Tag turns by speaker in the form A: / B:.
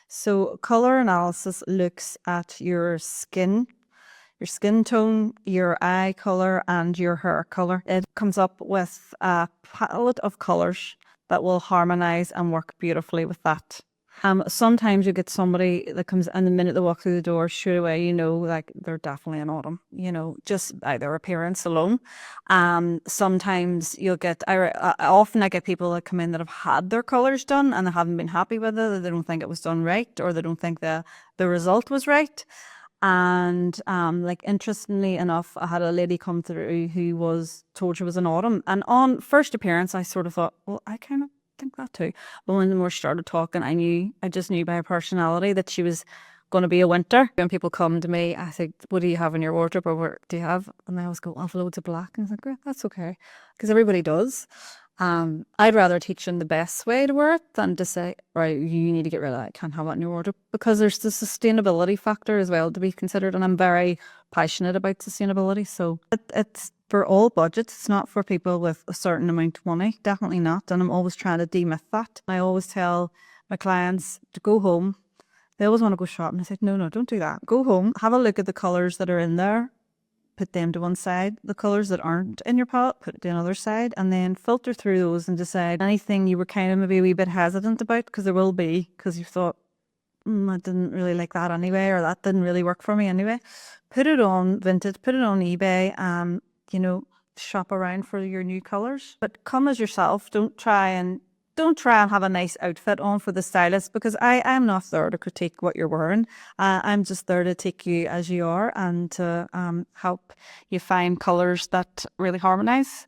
A: So color analysis looks at your skin tone, your eye color, and your hair color. It comes up with a palette of colors that will harmonize and work beautifully with that. Sometimes you get somebody that comes, and the minute they walk through the door, straight away, you know, like they're definitely an autumn, you know, just by their appearance alone. Sometimes you'll get, often I get people that come in that have had their colors done and they haven't been happy with it, or they don't think it was done right, or they don't think the result was right. And like interestingly enough, I had a lady come through who was told she was an autumn, and on first appearance, I sort of thought, well, I kind of think that too. But when we started talking, I just knew by her personality that she was going to be a winter. When people come to me, I think, what do you have in your wardrobe, or what do you have? And I always go, I have loads of black. And I was like, great, that's okay, because everybody does. I'd rather teach them the best way to wear it than to say, right, you need to get rid of that. I can't have that in your wardrobe, because there's the sustainability factor as well to be considered. And I'm very passionate about sustainability. So it's for all budgets. It's not for people with a certain amount of money. Definitely not. And I'm always trying to demyth that. I always tell my clients to go home. They always want to go shopping. I said, no, don't do that. Go home, have a look at the colours that are in there, put them to one side. The colours that aren't in your palette, put it to another side, and then filter through those and decide anything you were kind of maybe a wee bit hesitant about, because there will be, because you thought, I didn't really like that anyway, or that didn't really work for me anyway. Put it on Vinted, put it on eBay, you know, shop around for your new colours. But come as yourself. Don't try and have a nice outfit on for the stylist, because I'm not there to critique what you're wearing. I'm just there to take you as you are and to help you find colours that really harmonise.